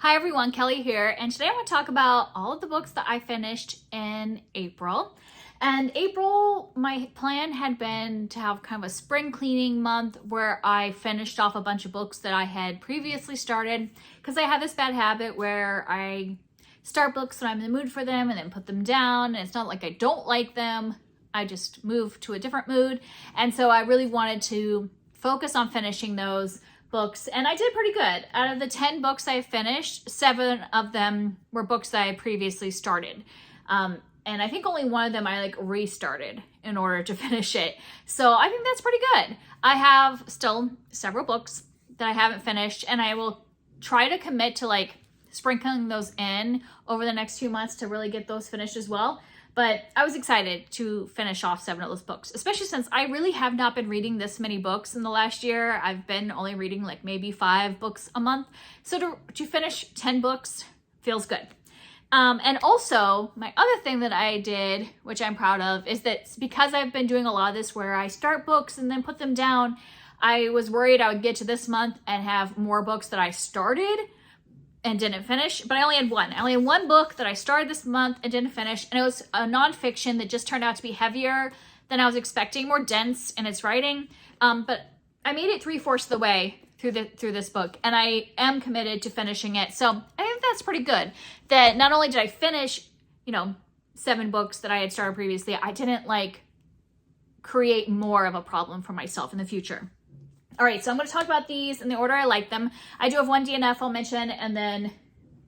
Hi everyone, Kelly here, and today I want to talk about all of the books that I finished in April. And April, my plan had been to have kind of a spring cleaning month where I finished off a bunch of books that I had previously started, because I have this bad habit where I start books when I'm in the mood for them and then put them down, and it's not like I don't like them, I just move to a different mood. And so I really wanted to focus on finishing those books, and I did pretty good. Out of the 10 books I finished, 7 of them were books that I previously started. And I think only one of them I restarted in order to finish it. So I think that's pretty good. I have still several books that I haven't finished, and I will try to commit to sprinkling those in over the next few months to really get those finished as well. But I was excited to finish off 7 of those books, especially since I really have not been reading this many books in the last year. I've been only reading maybe 5 books a month. So to finish 10 books feels good. And also, my other thing that I did, which I'm proud of, is that because I've been doing a lot of this where I start books and then put them down, I was worried I would get to this month and have more books that I started and didn't finish, but I only had one. I only had one book that I started this month and didn't finish, and it was a nonfiction that just turned out to be heavier than I was expecting, more dense in its writing. But I made it 3/4 of the way through this book, and I am committed to finishing it. So I think that's pretty good. That not only did I finish, 7 books that I had started previously, I didn't create more of a problem for myself in the future. All right, so I'm going to talk about these in the order I like them. I do have one DNF I'll mention, and then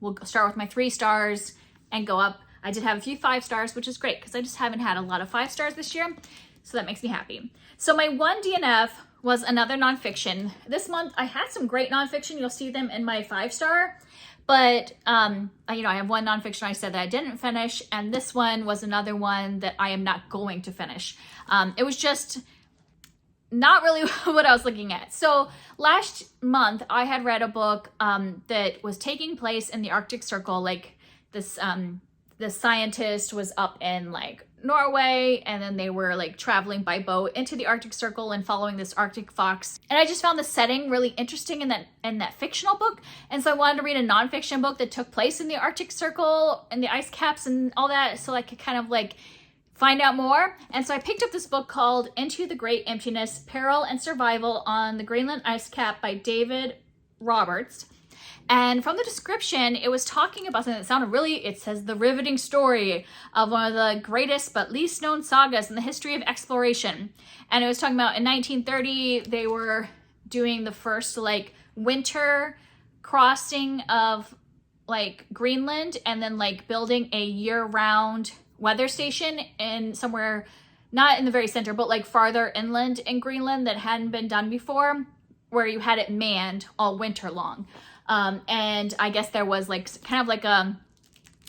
we'll start with my 3 stars and go up. I did have a few 5 stars, which is great because I just haven't had a lot of 5 stars this year, so that makes me happy. So my one DNF was another nonfiction. This month I had some great nonfiction. You'll see them in my 5-star, but I have one nonfiction I said that I didn't finish, and this one was another one that I am not going to finish. It was just not really what I was looking at. So last month I had read a book that was taking place in the Arctic Circle. This scientist was up in Norway, and then they were traveling by boat into the Arctic Circle and following this Arctic fox. And I just found the setting really interesting in that fictional book. And so I wanted to read a nonfiction book that took place in the Arctic Circle and the ice caps and all that, so I could kind of find out more. And so I picked up this book called Into the Great Emptiness, Peril and Survival on the Greenland Ice Cap by David Roberts. And from the description, it was talking about something that sounded it says the riveting story of one of the greatest but least known sagas in the history of exploration. And it was talking about in 1930, they were doing the first winter crossing of Greenland, and then building a year-round weather station in somewhere not in the very center, but farther inland in Greenland that hadn't been done before, where you had it manned all winter long. And I guess there was kind of a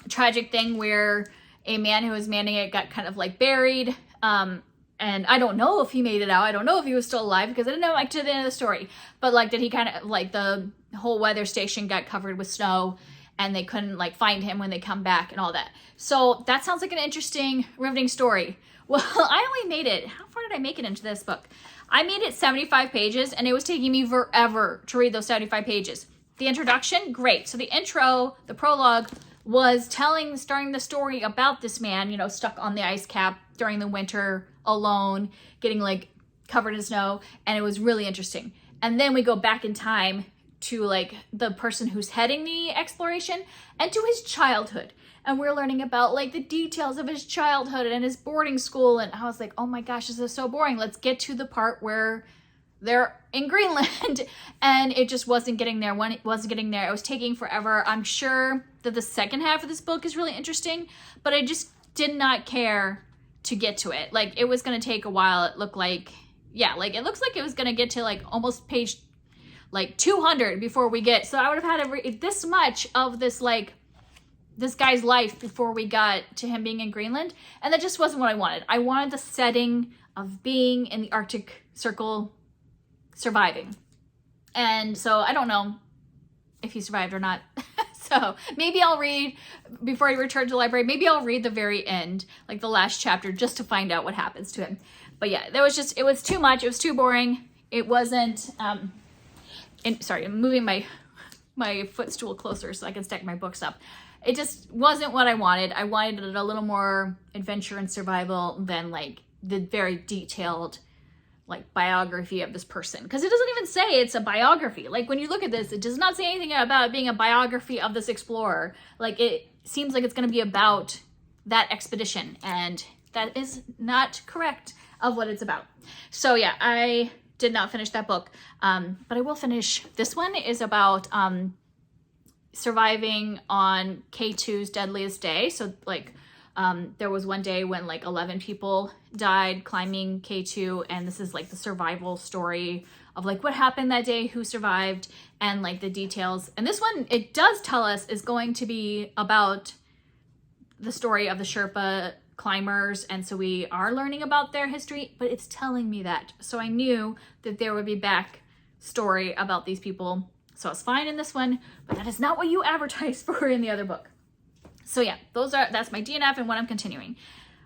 tragic thing where a man who was manning it got kind of buried. And I don't know if he made it out. I don't know if he was still alive because I didn't know to the end of the story. But did he kind of the whole weather station got covered with snow, and they couldn't find him when they come back and all that. So that sounds like an interesting, riveting story. Well, I only made it, how far did I make it into this book? I made it 75 pages, and it was taking me forever to read those 75 pages. The introduction, great. So the intro, the prologue, was starting the story about this man, stuck on the ice cap during the winter alone, getting covered in snow, and it was really interesting. And then we go back in time to the person who's heading the exploration and to his childhood, and we're learning about the details of his childhood and his boarding school. And I was like, oh my gosh, this is so boring. Let's get to the part where they're in Greenland. And it just wasn't getting there. When it wasn't getting there, it was taking forever. I'm sure that the second half of this book is really interesting, but I just did not care to get to it. It was going to take a while. It looked it looks like it was going to get to almost page 200 before we get, so I would have had this much of this this guy's life before we got to him being in Greenland, and that just wasn't what I wanted. I wanted the setting of being in the Arctic Circle, surviving. And so I don't know if he survived or not. So maybe I'll read, before I return to the library, maybe I'll read the very end, the last chapter, just to find out what happens to him. But yeah, it was too much. It was too boring. It wasn't, sorry, I'm moving my my footstool closer so I can stack my books up. It just wasn't what I wanted. I wanted a little more adventure and survival than like the very detailed like biography of this person, because it doesn't even say it's a biography. Like when you look at this, it does not say anything about it being a biography of this explorer. Like it seems like it's going to be about that expedition, and that is not correct of what it's about. So yeah, I did not finish that book, but I will finish. This one is about surviving on K2's deadliest day. So like there was one day when like 11 people died climbing K2, and this is like the survival story of like what happened that day, who survived, and like the details. And this one, it does tell us, is going to be about the story of the Sherpa climbers, and so we are learning about their history, but it's telling me that. So I knew that there would be back story about these people. So it's fine in this one, but that is not what you advertised for in the other book. So yeah, that's my DNF and what I'm continuing.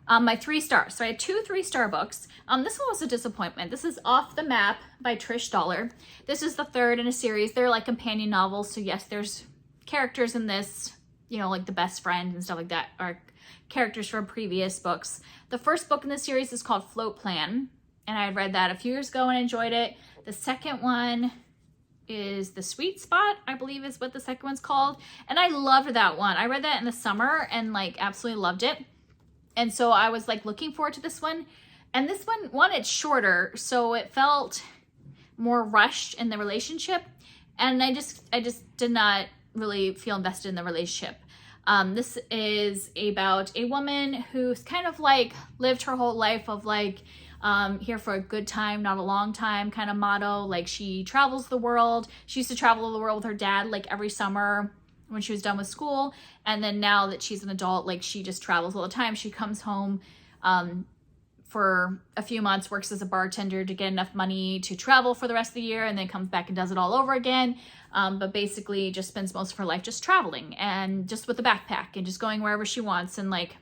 My 3 stars. So I had 2 3-star books. This one was a disappointment. This is Off the Map by Trish Dollar. This is the 3rd in a series. They're like companion novels. So yes, there's characters in this, you know, like the best friend and stuff like that are characters from previous books. The first book in the series is called Float Plan, and I read that a few years ago and enjoyed it. The second one is The Sweet Spot, I believe is what the second one's called. And I loved that one. I read that in the summer and like absolutely loved it. And so I was like looking forward to this one. And this one, it's shorter, so it felt more rushed in the relationship. And I just did not really feel invested in the relationship. This is about a woman who's kind of like lived her whole life of like, here for a good time, not a long time kind of motto. Like she travels the world. She used to travel the world with her dad like every summer when she was done with school. And then now that she's an adult, like she just travels all the time. She comes home for a few months, works as a bartender to get enough money to travel for the rest of the year, and then comes back and does it all over again. But basically just spends most of her life just traveling and just with a backpack and just going wherever she wants and like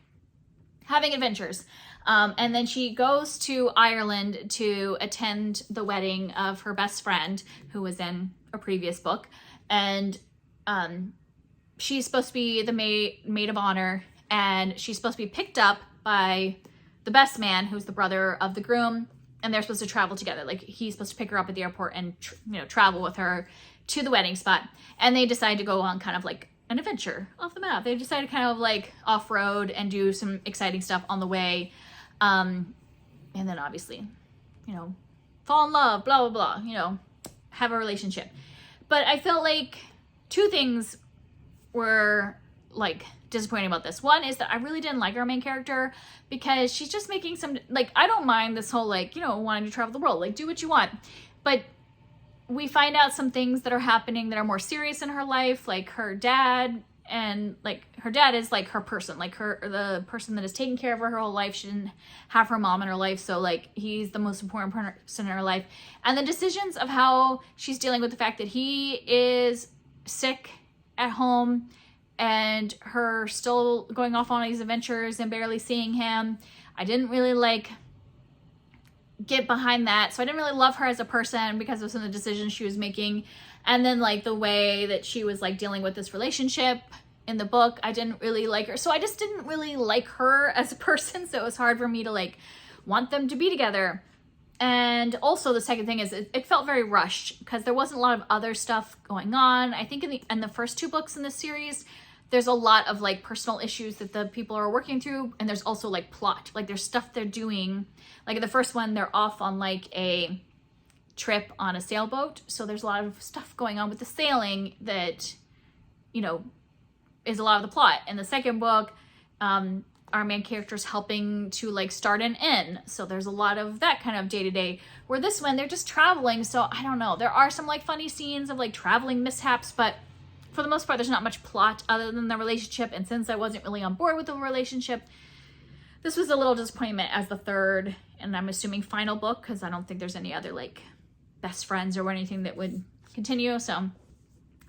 having adventures. And then she goes to Ireland to attend the wedding of her best friend, who was in a previous book. And she's supposed to be the maid of honor, and she's supposed to be picked up by the best man, who's the brother of the groom, and they're supposed to travel together. Like he's supposed to pick her up at the airport and travel with her to the wedding spot. And they decide to go on kind of like an adventure off the map. They decide to kind of like off-road and do some exciting stuff on the way. And then obviously, fall in love, blah, blah, blah, have a relationship. But I felt like 2 things were like disappointing about this. One is that I really didn't like our main character because she's just making some, like, I don't mind this whole like, wanting to travel the world, like do what you want. But we find out some things that are happening that are more serious in her life, like her dad, and like her dad is like her person, like the person that is taking care of her whole life. She didn't have her mom in her life, so like he's the most important person in her life. And the decisions of how she's dealing with the fact that he is sick at home and her still going off on these adventures and barely seeing him. I didn't really like get behind that. So I didn't really love her as a person because of some of the decisions she was making. And then like the way that she was like dealing with this relationship in the book, I didn't really like her. So I just didn't really like her as a person. So it was hard for me to like want them to be together. And also the second thing is it felt very rushed because there wasn't a lot of other stuff going on. I think in the first 2 books in this series, there's a lot of like personal issues that the people are working through. And there's also like plot, like there's stuff they're doing. Like in the first one, they're off on like a trip on a sailboat. So there's a lot of stuff going on with the sailing that, is a lot of the plot. In the second book, our main character's helping to like start an inn. So there's a lot of that kind of day-to-day. Where this one, they're just traveling. So I don't know. There are some like funny scenes of like traveling mishaps, but for the most part, there's not much plot other than the relationship. And since I wasn't really on board with the relationship, this was a little disappointment as the 3rd, and I'm assuming final book, because I don't think there's any other like best friends or anything that would continue. So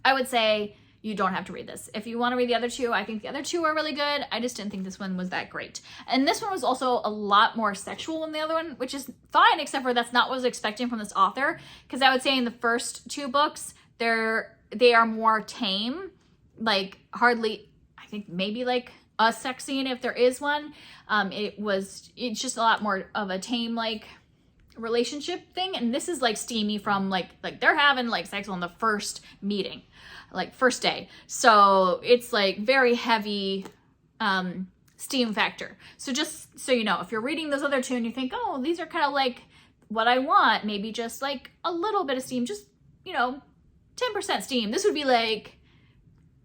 I would say you don't have to read this. If you want to read the other 2, I think the other 2 are really good. I just didn't think this one was that great. And this one was also a lot more sexual than the other one, which is fine, except for that's not what I was expecting from this author. Because I would say in the first 2 books, they're they are more tame, like hardly, I think maybe like a sex scene if there is one. It's just a lot more of a tame like relationship thing, and this is like steamy from like they're having like sex on the first meeting, like first day, so it's like very heavy steam factor. So just so you know, if you're reading those other two and you think, oh, these are kind of like what I want, maybe just like a little bit of steam, just, you know, 10% steam, this would be like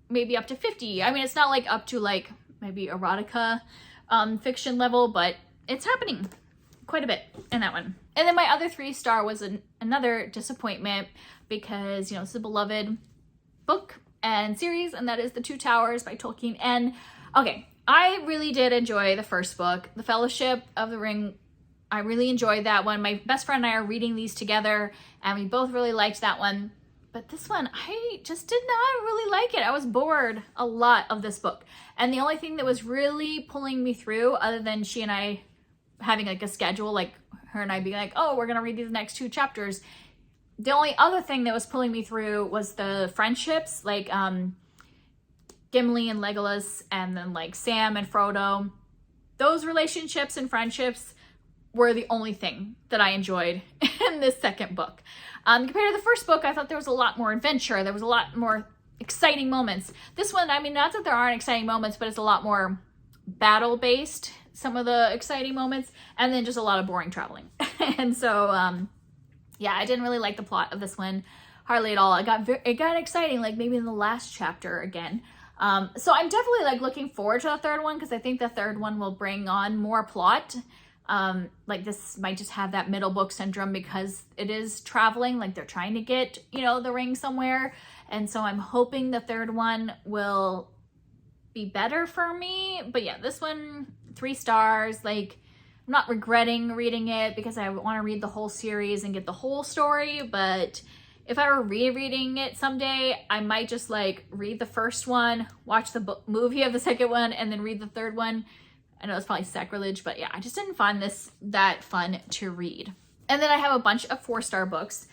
maybe up to 50. I mean, it's not like up to like maybe erotica fiction level, but it's happening quite a bit in that one. And then my other 3-star was another disappointment, because, you know, it's a beloved book and series, and that is The Two Towers by Tolkien. And okay, I really did enjoy the first book, The Fellowship of the Ring. I really enjoyed that one. My best friend and I are reading these together, and we both really liked that one. But this one, I just did not really like it. I was bored a lot of this book. And the only thing that was really pulling me through, other than she and I having like a schedule, like her and I being like, oh, we're gonna read these next 2 chapters. The only other thing that was pulling me through was the friendships, like Gimli and Legolas, and then like Sam and Frodo. Those relationships and friendships were the only thing that I enjoyed in this second book. Compared to the first book, I thought there was a lot more adventure. There was a lot more exciting moments. This one, I mean, not that there aren't exciting moments, but it's a lot more battle-based, some of the exciting moments, and then just a lot of boring traveling. And so, yeah, I didn't really like the plot of this one hardly at all. It got exciting, like maybe in the last chapter again. So I'm definitely like looking forward to the third one, because I think the third one will bring on more plot. Like this might just have that middle book syndrome, because it is traveling, like they're trying to get, you know, the ring somewhere. And so I'm hoping the third one will be better for me. But yeah, this one, 3 stars. Like, I'm not regretting reading it, because I want to read the whole series and get the whole story. But if I were rereading it someday, I might just like read the first one, watch the movie of the second one, and then read the third one. I know it's probably sacrilege, but yeah, I just didn't find this that fun to read. And then I have a bunch of 4-star books.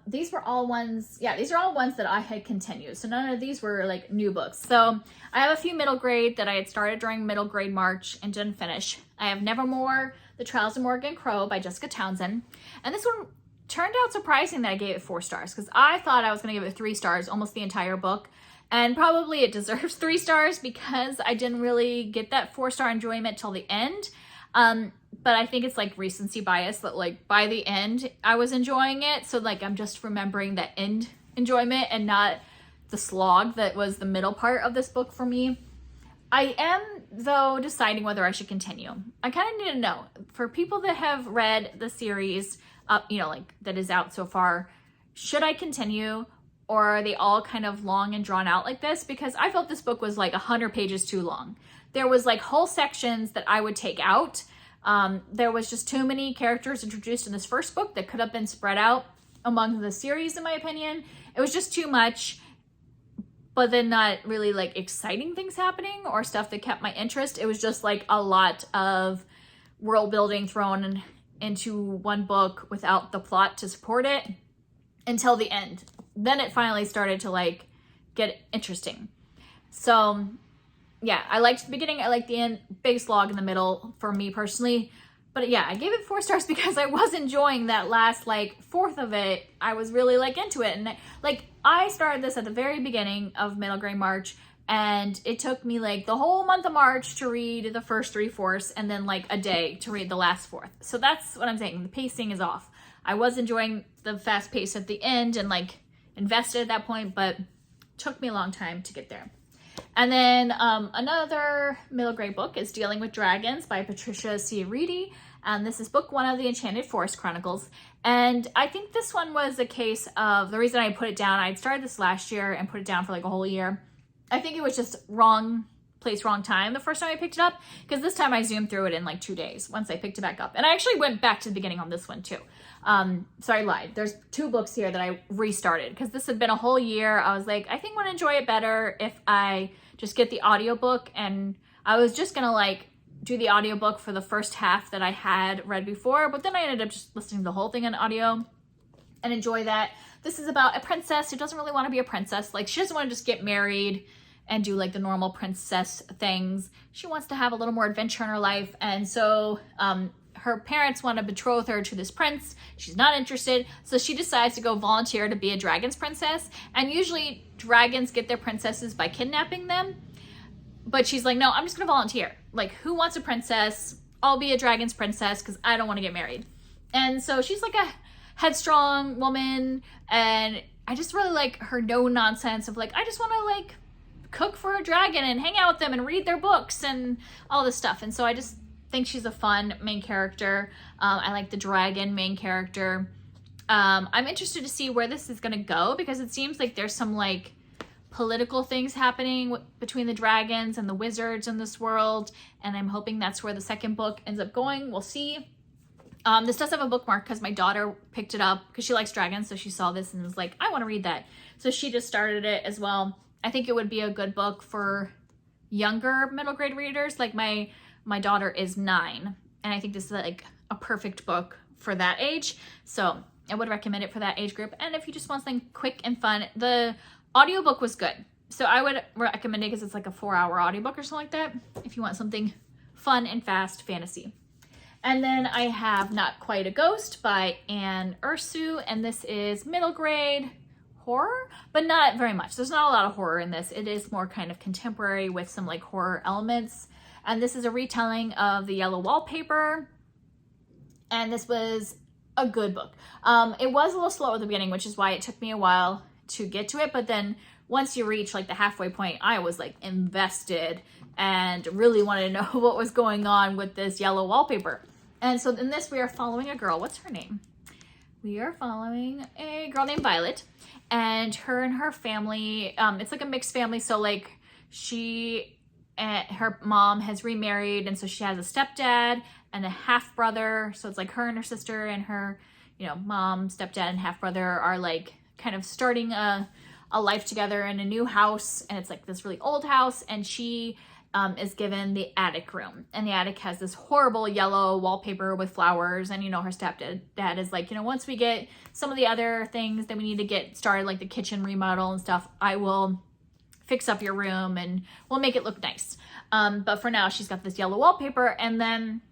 These were all ones, yeah, these are all ones that I had continued. So none of these were like new books. So I have a few middle grade that I had started during middle grade March and didn't finish. I have Nevermore, The Trials of Morgan Crow by Jessica Townsend. And this one turned out surprising that I gave it 4 stars, because I thought I was going to give it 3 stars almost the entire book. And probably it deserves 3 stars, because I didn't really get that 4-star enjoyment till the end. But I think it's like recency bias that like by the end I was enjoying it. So like I'm just remembering that end enjoyment and not the slog that was the middle part of this book for me. I am though deciding whether I should continue. I kind of need to know, for people that have read the series you know, like that is out so far, should I continue? Or are they all kind of long and drawn out like this? Because I felt this book was like 100 pages too long. There was like whole sections that I would take out. There was just too many characters introduced in this first book that could have been spread out among the series, in my opinion. It was just too much, but then not really like exciting things happening or stuff that kept my interest. It was just like a lot of world building thrown into one book without the plot to support it until the end. Then it finally started to like get interesting. So yeah, I liked the beginning, I liked the end, big slog in the middle for me personally. But yeah, I gave it 4 stars because I was enjoying that last like fourth of it. I was really like into it. And like I started this at the very beginning of middle grade March, and it took me like the whole month of March to read the first 3/4 and then like a day to read the last fourth. So that's what I'm saying. The pacing is off. I was enjoying the fast pace at the end and like invested at that point, but it took me a long time to get there. And then another middle grade book is Dealing with Dragons by Patricia C. Reedy. And this is book 1 of the Enchanted Forest Chronicles. And I think this one was a case of, the reason I put it down, I'd started this last year and put it down for like a whole year. I think it was just wrong place, wrong time the first time I picked it up, because this time I zoomed through it in like 2 days once I picked it back up. And I actually went back to the beginning on this one too. So I lied. There's 2 books here that I restarted because this had been a whole year. I was like, I think I would enjoy it better if I just get the audiobook, and I was just gonna like do the audiobook for the first half that I had read before, but then I ended up just listening to the whole thing on audio and enjoy that. This is about a princess who doesn't really want to be a princess. Like, she doesn't want to just get married and do like the normal princess things. She wants to have a little more adventure in her life. And so her parents want to betroth her to this prince. She's not interested. So she decides to go volunteer to be a dragon's princess. And usually dragons get their princesses by kidnapping them. But she's like, no, I'm just going to volunteer. Like, who wants a princess? I'll be a dragon's princess because I don't want to get married. And so she's like a headstrong woman. And I just really like her no nonsense of like, I just want to like cook for a dragon and hang out with them and read their books and all this stuff. And so I just think she's a fun main character. I like the dragon main character. I'm interested to see where this is going to go because it seems like there's some like political things happening between the dragons and the wizards in this world. And I'm hoping that's where the second book ends up going. We'll see. This does have a bookmark because my daughter picked it up because she likes dragons. So she saw this and was like, I want to read that. So she just started it as well. I think it would be a good book for younger middle grade readers. Like my daughter is 9 and I think this is like a perfect book for that age. So I would recommend it for that age group. And if you just want something quick and fun, the audiobook was good. So I would recommend it because it's like a 4-hour audiobook or something like that. If you want something fun and fast fantasy. And then I have Not Quite a Ghost by Anne Ursu. And this is middle grade horror, but not very much. There's not a lot of horror in this. It is more kind of contemporary with some like horror elements. And this is a retelling of The Yellow Wallpaper. And this was a good book. It was a little slow at the beginning, which is why it took me a while to get to it. But then once you reach like the halfway point, I was like invested and really wanted to know what was going on with this yellow wallpaper. And so in this, we are following a girl. What's her name? We are following a girl named Violet. And her family, it's like a mixed family. So like her mom has remarried. And so she has a stepdad and a half brother. So it's like her and her sister and her, mom, stepdad, and half brother are like kind of starting a life together in a new house. And it's like this really old house. And she is given the attic room. And the attic has this horrible yellow wallpaper with flowers. And, her stepdad is like, once we get some of the other things that we need to get started, like the kitchen remodel and stuff, I will fix up your room and we'll make it look nice. But for now, she's got this yellow wallpaper. And then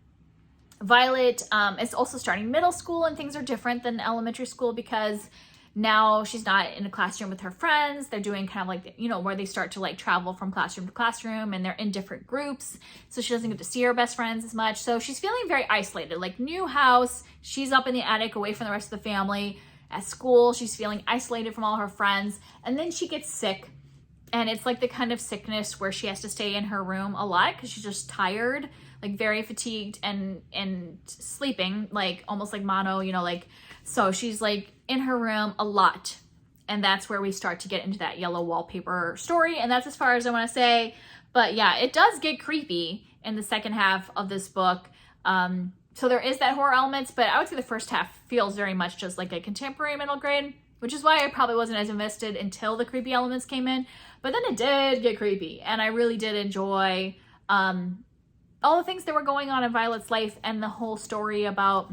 Violet is also starting middle school, and things are different than elementary school because now she's not in a classroom with her friends. They're doing kind of like, where they start to like travel from classroom to classroom and they're in different groups. So she doesn't get to see her best friends as much. So she's feeling very isolated, like new house. She's up in the attic away from the rest of the family. At school, she's feeling isolated from all her friends. And then she gets sick. And it's like the kind of sickness where she has to stay in her room a lot because she's just tired, like very fatigued and sleeping, like almost like mono, so she's like in her room a lot. And that's where we start to get into that yellow wallpaper story. And that's as far as I want to say. But yeah, it does get creepy in the second half of this book. So there is that horror elements, but I would say the first half feels very much just like a contemporary middle grade, which is why I probably wasn't as invested until the creepy elements came in. But then it did get creepy. And I really did enjoy all the things that were going on in Violet's life and the whole story about,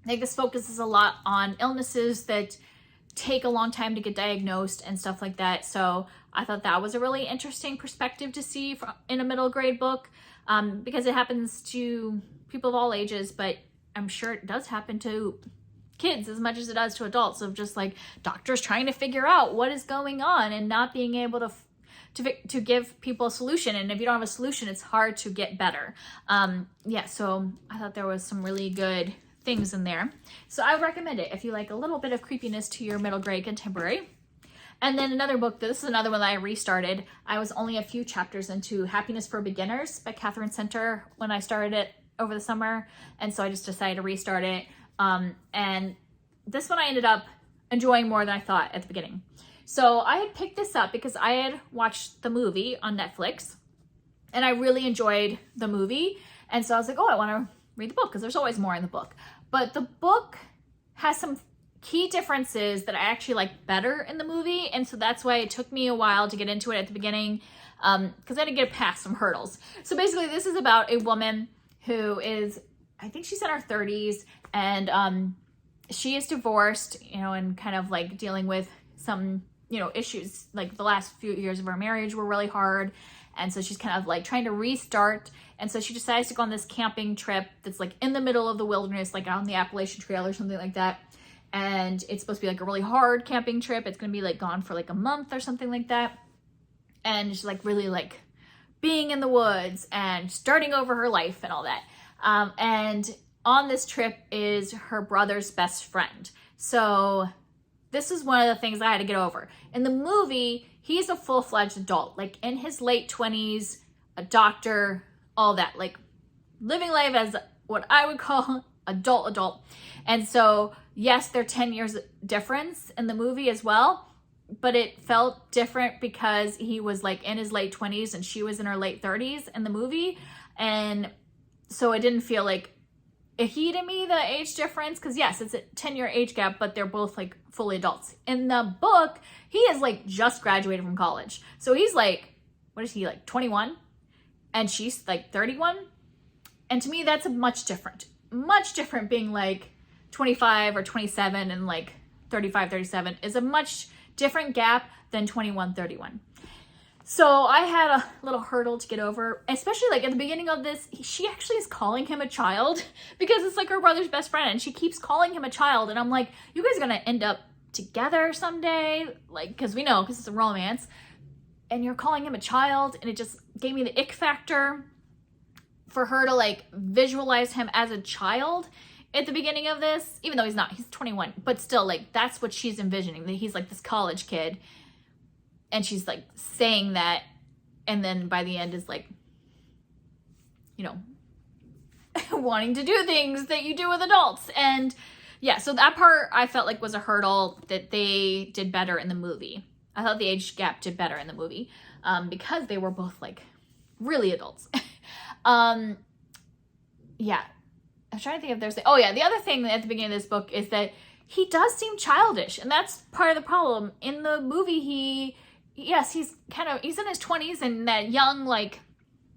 like, this focuses a lot on illnesses that take a long time to get diagnosed and stuff like that. So I thought that was a really interesting perspective to see in a middle grade book because it happens to people of all ages, but I'm sure it does happen to kids as much as it does to adults, of just like doctors trying to figure out what is going on and not being able to give people a solution. And if you don't have a solution, it's hard to get better. So I thought there was some really good things in there. So I would recommend it if you like a little bit of creepiness to your middle grade contemporary. And then another book, this is another one that I restarted. I was only a few chapters into Happiness for Beginners by Catherine Center when I started it over the summer. And so I just decided to restart it. And this one I ended up enjoying more than I thought at the beginning. So I had picked this up because I had watched the movie on Netflix and I really enjoyed the movie. And so I was like, I want to read the book because there's always more in the book. But the book has some key differences that I actually like better in the movie. And so that's why it took me a while to get into it at the beginning because I had to get past some hurdles. So basically this is about a woman who is, I think she's in her 30s and she is divorced, and kind of like dealing with some, issues. Like the last few years of her marriage were really hard. And so she's kind of like trying to restart. And so she decides to go on this camping trip that's like in the middle of the wilderness, like on the Appalachian Trail or something like that. And it's supposed to be like a really hard camping trip. It's going to be like gone for like a month or something like that. And she's like really like being in the woods and starting over her life and all that. And on this trip is her brother's best friend. So this is one of the things I had to get over. In the movie, he's a full-fledged adult, like in his late 20s, a doctor, all that, like living life as what I would call adult. And so, yes, they're 10 years difference in the movie as well, but it felt different because he was like in his late 20s and she was in her late 30s in the movie. And so it didn't feel like it heated me, the age difference, because yes, it's a 10-year age gap, but they're both like fully adults. In the book, he is like just graduated from college. So he's like, what is he, like 21? And she's like 31. And to me, that's a much different being like 25 or 27 and like 35, 37 is a much different gap than 21, 31. So I had a little hurdle to get over, especially like at the beginning of this, she actually is calling him a child because it's like her brother's best friend and she keeps calling him a child. And I'm like, you guys are going to end up together someday, like, because it's a romance, and you're calling him a child. And it just gave me the ick factor for her to like visualize him as a child at the beginning of this, even though he's not, he's 21, but still like that's what she's envisioning, that he's like this college kid. And she's like saying that, and then by the end is like, wanting to do things that you do with adults. And yeah, so that part I felt like was a hurdle that they did better in the movie. I thought the age gap did better in the movie because they were both like really adults. Yeah, I'm trying to think if there's, the other thing at the beginning of this book is that he does seem childish, and that's part of the problem. In the movie, he's in his 20s and that young, like,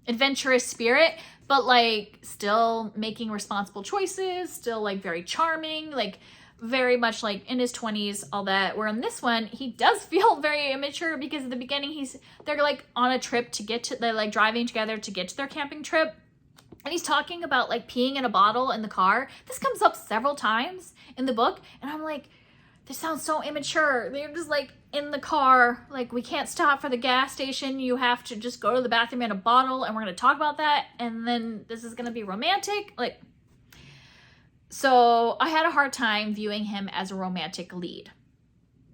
adventurous spirit, but like still making responsible choices, still like very charming, like very much like in his 20s, all that. Where in this one, he does feel very immature because at the beginning they're like on a trip they're like driving together to get to their camping trip. And he's talking about like peeing in a bottle in the car. This comes up several times in the book. And I'm like, this sounds so immature. They're just like in the car, like we can't stop for the gas station. You have to just go to the bathroom in a bottle and we're going to talk about that. And then this is going to be romantic. Like, so I had a hard time viewing him as a romantic lead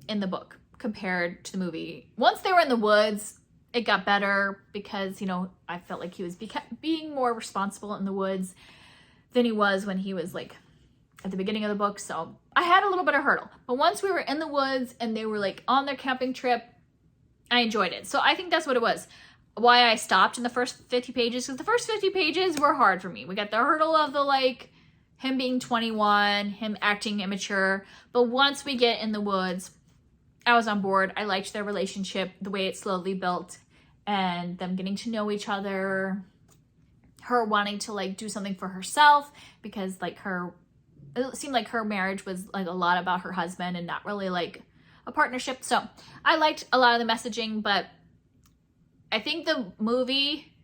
in the book compared to the movie. Once they were in the woods, it got better because, I felt like he was being more responsible in the woods than he was when he was like at the beginning of the book. So I had a little bit of hurdle, but once we were in the woods and they were like on their camping trip, I enjoyed it. So I think that's what it was. Why I stopped in the first 50 pages, because the first 50 pages were hard for me. We got the hurdle of the like him being 21, him acting immature. But once we get in the woods, I was on board. I liked their relationship, the way it slowly built, and them getting to know each other, her wanting to like do something for herself because like it seemed like her marriage was like a lot about her husband and not really like a partnership. So I liked a lot of the messaging, but I think the movie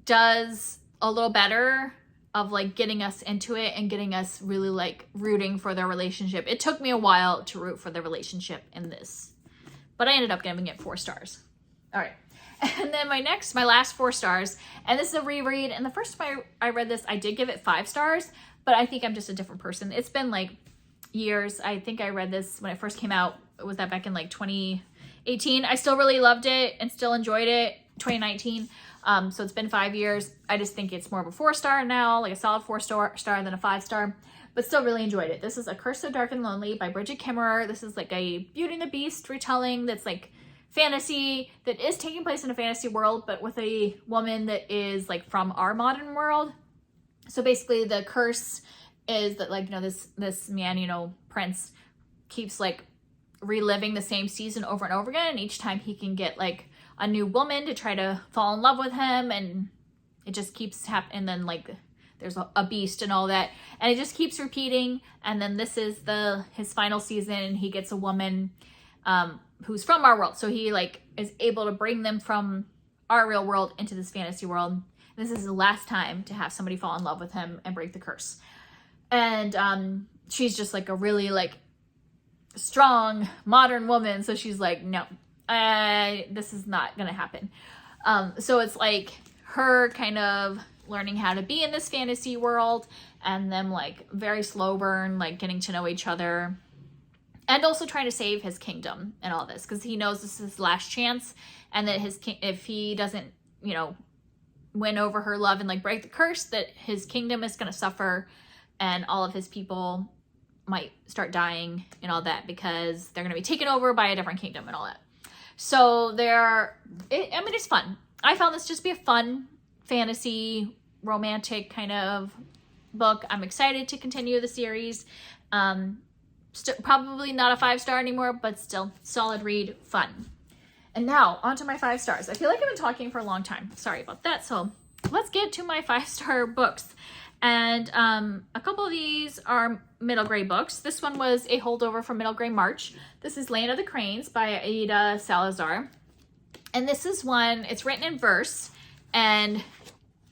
does a little better of like getting us into it and getting us really like rooting for their relationship. It took me a while to root for the relationship in this, but I ended up giving it 4 stars. All right. And then my last 4 stars, and this is a reread. And the first time I read this, I did give it 5 stars, but I think I'm just a different person. It's been like years. I think I read this when it first came out. Was that back in like 2018? I still really loved it and still enjoyed it. 2019. So it's been 5 years. I just think it's more of a 4-star now, like a solid 4-star than a 5-star, but still really enjoyed it. This is A Curse so Dark and Lonely by Bridget Kimmerer. This is like a Beauty and the Beast retelling that's like fantasy, that is taking place in a fantasy world, but with a woman that is like from our modern world. So basically the curse is that like, this man, Prince, keeps like reliving the same season over and over again. And each time he can get like a new woman to try to fall in love with him, and it just keeps happening. And then like there's a beast and all that. And it just keeps repeating. And then this is his final season, and he gets a woman who's from our world. So he like is able to bring them from our real world into this fantasy world. This is the last time to have somebody fall in love with him and break the curse. And she's just like a really like strong modern woman. So she's like, no, this is not gonna happen. So it's like her kind of learning how to be in this fantasy world, and them like very slow burn, like getting to know each other, and also trying to save his kingdom and all this, because he knows this is his last chance, and that if he doesn't, you know, win over her love and like break the curse, that his kingdom is going to suffer, and all of his people might start dying and all that, because they're going to be taken over by a different kingdom and all that. So it's fun. I found this just be a fun fantasy romantic kind of book. I'm excited to continue the series. Probably not a 5-star anymore, but still solid read, fun. And now onto my 5 stars. I feel like I've been talking for a long time. Sorry about that. So let's get to my 5-star books. And a couple of these are middle grade books. This one was a holdover from Middle Grade March. This is Land of the Cranes by Aida Salazar. And this is one, it's written in verse, and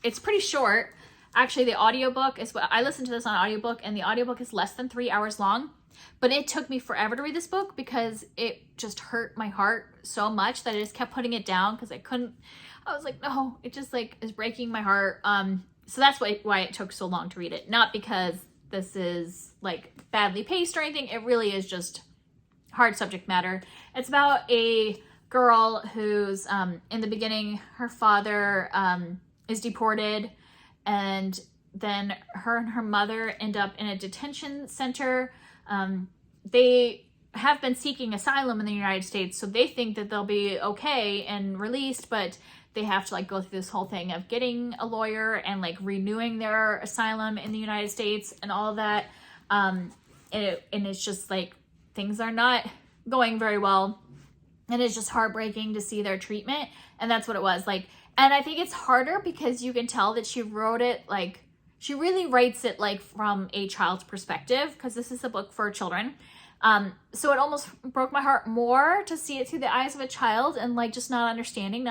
it's pretty short. Actually, the audiobook is what I listened to this on audiobook, and the audiobook is less than 3 hours long. But it took me forever to read this book because it just hurt my heart so much that I just kept putting it down because I was like, no, it just like is breaking my heart. So that's why it took so long to read it. Not because this is like badly paced or anything. It really is just hard subject matter. It's about a girl who's, in the beginning, her father is deported, and then her and her end end up in a detention center. They have been seeking asylum in the United States, so they think that they'll be okay and released, but they have to like go through this whole thing of getting a lawyer and like renewing their asylum in the United States and all of that. And it's just like things are not going very well, and it's just heartbreaking to see their treatment. And that's what it was like. And I think it's harder because you can tell that she wrote it like, she really writes it like from a child's perspective, because this is a book for children. So it almost broke my heart more to see it through the eyes of a child, and like just not understanding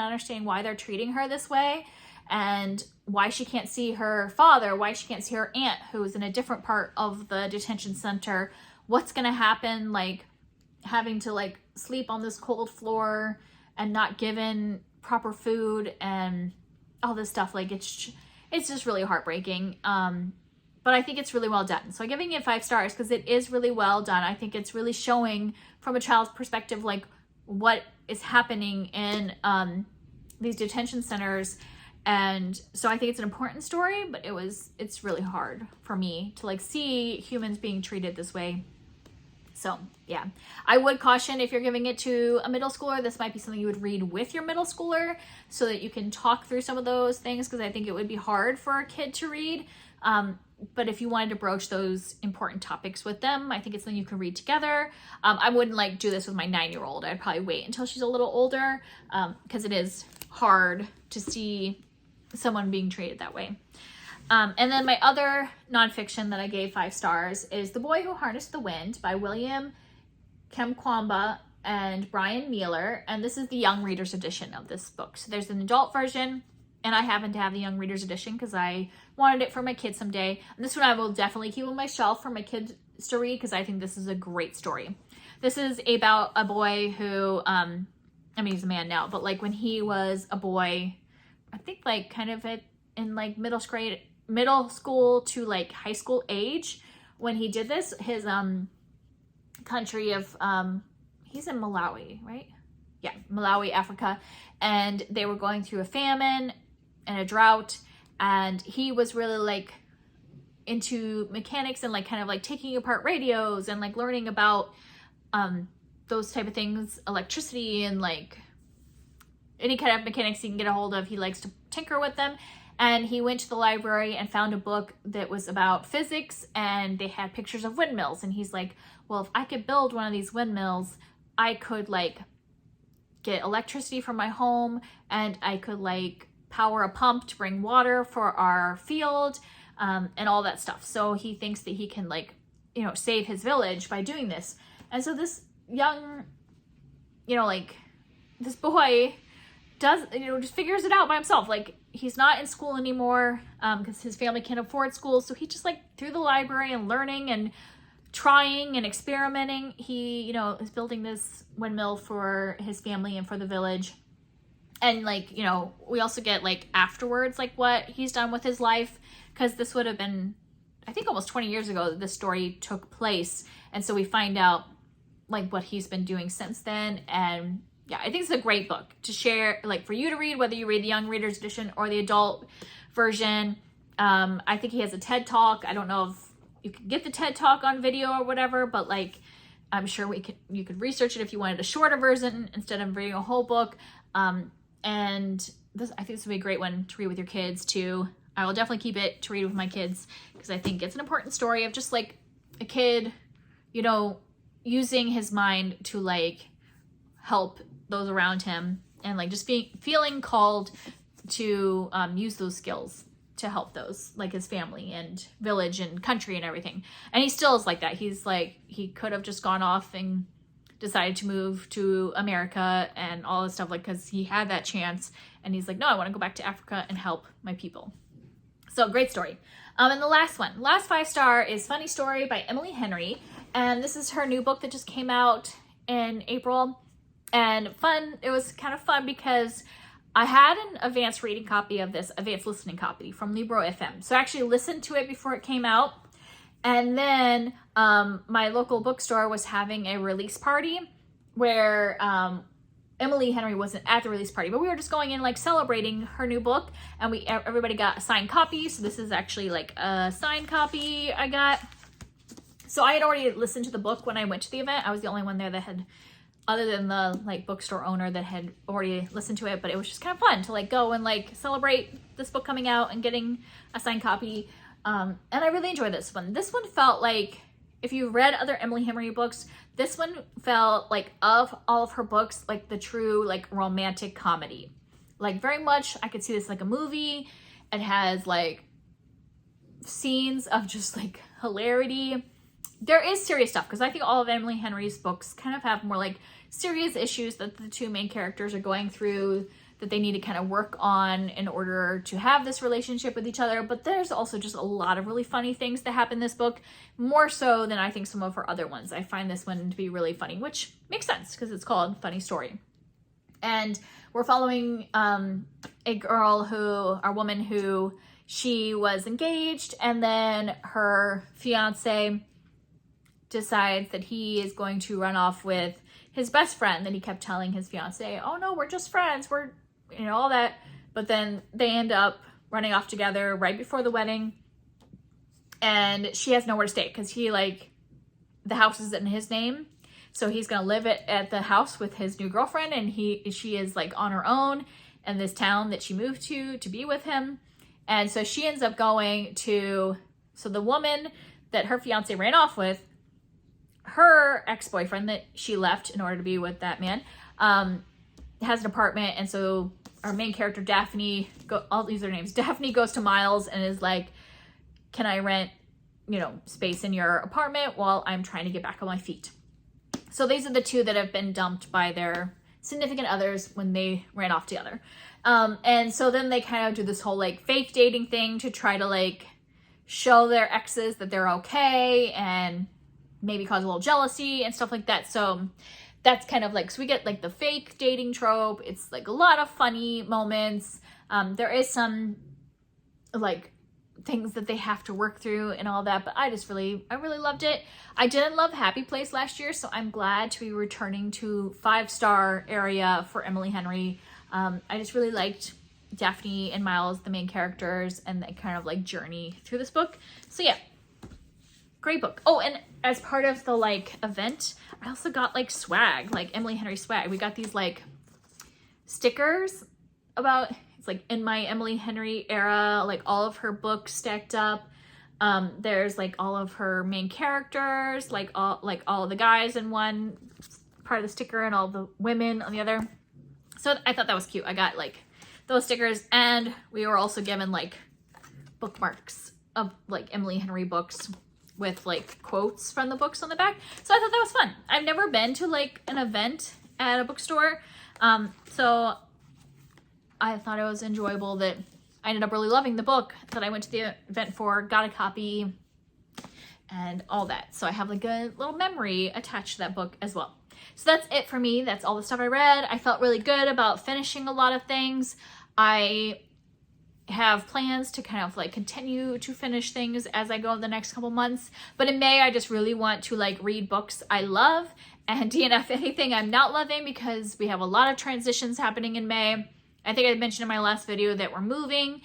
why they're treating her this way, and why she can't see her father, why she can't see her aunt who's in a different part of the detention center. What's gonna happen, like having to like sleep on this cold floor and not given proper food and all this stuff. Like it's just really heartbreaking. But I think it's really well done. So I'm giving it 5 stars because it is really well done. I think it's really showing from a child's perspective, like what is happening in these detention centers. And so I think it's an important story, but it's really hard for me to like see humans being treated this way. So yeah, I would caution, if you're giving it to a middle schooler, this might be something you would read with your middle schooler so that you can talk through some of those things, because I think it would be hard for a kid to read. But if you wanted to broach those important topics with them, I think it's something you can read together. I wouldn't like do this with my 9-year-old. I'd probably wait until she's a little older, because it is hard to see someone being treated that way. And then my other nonfiction that I gave 5 stars is The Boy Who Harnessed the Wind by William Kemkwamba and Brian Mealer. And this is the young readers edition of this book. So there's an adult version, and I happen to have the young readers edition because I wanted it for my kids someday. And this one I will definitely keep on my shelf for my kids to read, because I think this is a great story. This is about a boy who, I mean, he's a man now, but like when he was a boy, I think like kind of in like middle school to like high school age, when he did this, his country of, he's in Malawi, right? Yeah, Malawi, Africa. And they were going through a famine and a drought, and he was really like into mechanics and like kind of like taking apart radios and like learning about those type of things, electricity and like any kind of mechanics he can get a hold of. He likes to tinker with them. And he went to the library and found a book that was about physics, and they had pictures of windmills. And he's like, well, if I could build one of these windmills, I could like get electricity from my home, and I could like power a pump to bring water for our field. and all that stuff. So he thinks that he can like, you know, save his village by doing this. And so this young, you know, like this boy does, you know, just figures it out by himself. Like he's not in school anymore because his family can't afford school. So he just like through the library and learning and trying and experimenting, he, you know, is building this windmill for his family and for the village. And like, you know, we also get like afterwards, like what he's done with his life, because this would have been, I think, almost 20 years ago that this story took place. And so we find out like what he's been doing since then. And yeah, I think it's a great book to share, like for you to read, whether you read the young readers edition or the adult version. I think he has a TED Talk. I don't know if you could get the TED Talk on video or whatever, but like, I'm sure you could research it if you wanted a shorter version instead of reading a whole book. And this, I think this would be a great one to read with your kids too. I will definitely keep it to read with my kids because I think it's an important story of just like a kid, you know, using his mind to like help those around him and like just feeling called to use those skills to help those, like his family and village and country and everything. And he still is like that. He's like, he could have just gone off and decided to move to America and all this stuff, like, because he had that chance. And he's like, no, I want to go back to Africa and help my people. So great story. And the last one, last 5-star, is Funny Story by Emily Henry. And this is her new book that just came out in April. And fun, it was kind of fun because I had an advanced reading copy of this, advanced listening copy from Libro FM. So I actually listened to it before it came out. And then my local bookstore was having a release party where Emily Henry wasn't at the release party, but we were just going in like celebrating her new book, and everybody got a signed copy. So this is actually like a signed copy I got. So I had already listened to the book when I went to the event. I was the only one there that had, other than the like bookstore owner, that had already listened to it, but it was just kind of fun to like go and like celebrate this book coming out and getting a signed copy. And I really enjoyed this one. This one felt like, if you read other Emily Henry books, this one felt like, of all of her books, like the true like romantic comedy. Like very much, I could see this like a movie. It has like scenes of just like hilarity. There is serious stuff, because I think all of Emily Henry's books kind of have more like serious issues that the two main characters are going through, that they need to kind of work on in order to have this relationship with each other. But there's also just a lot of really funny things that happen in this book, more so than I think some of her other ones. I find this one to be really funny, which makes sense because it's called Funny Story. And we're following a woman who, she was engaged, and then her fiance decides that he is going to run off with his best friend that he kept telling his fiance, oh no, we're just friends, we're, you know, all that. But then they end up running off together right before the wedding, and she has nowhere to stay because he, like, the house is in his name, so he's gonna live at the house with his new girlfriend, and she is like on her own in this town that she moved to be with him. And so she ends up going to, so the woman that her fiance ran off with, her ex-boyfriend that she left in order to be with that man, has an apartment. And so our main character, Daphne, all these are names, Daphne goes to Miles and is like, can I rent, you know, space in your apartment while I'm trying to get back on my feet? So these are the two that have been dumped by their significant others when they ran off together. And so then they kind of do this whole like fake dating thing to try to like show their exes that they're okay and maybe cause a little jealousy and stuff like that. So that's kind of like, so we get like the fake dating trope. It's like a lot of funny moments. There is some like things that they have to work through and all that, but I really loved it. I didn't love Happy Place last year, so I'm glad to be returning to 5-star area for Emily Henry. I just really liked Daphne and Miles, the main characters, and the kind of like journey through this book. So yeah, great book. Oh, and as part of the like event, I also got like swag, like Emily Henry swag. We got these like stickers about, it's like in my Emily Henry era, like all of her books stacked up. There's like all of her main characters, like all of the guys in one part of the sticker and all the women on the other. So I thought that was cute. I got like those stickers, and we were also given like bookmarks of like Emily Henry books with like quotes from the books on the back. So I thought that was fun. I've never been to like an event at a bookstore. So I thought it was enjoyable that I ended up really loving the book that I went to the event for, got a copy, and all that. So I have like a little memory attached to that book as well. So that's it for me. That's all the stuff I read. I felt really good about finishing a lot of things. I have plans to kind of like continue to finish things as I go the next couple months. But in May, I just really want to like read books I love and DNF anything I'm not loving, because we have a lot of transitions happening in May. I think I mentioned in my last video that we're moving.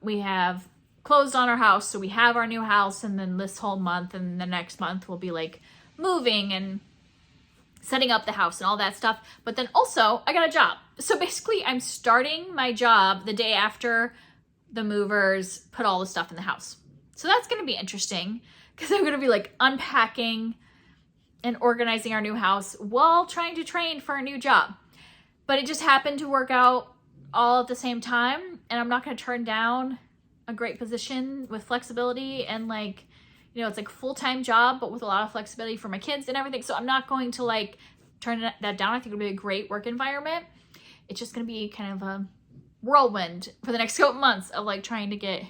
We have closed on our house, so we have our new house, and then this whole month and the next month will be like moving and setting up the house and all that stuff. But then also I got a job. So basically I'm starting my job the day after the movers put all the stuff in the house. So that's going to be interesting, because I'm going to be like unpacking and organizing our new house while trying to train for a new job. But it just happened to work out all at the same time, and I'm not going to turn down a great position with flexibility and like, you know, it's like a full-time job, but with a lot of flexibility for my kids and everything. So I'm not going to like turn that down. I think it'll be a great work environment. It's just going to be kind of a whirlwind for the next couple months of like trying to get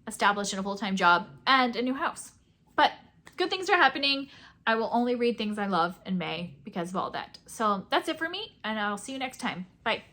established in a full-time job and a new house. But good things are happening. I will only read things I love in May because of all that. So that's it for me, and I'll see you next time. Bye.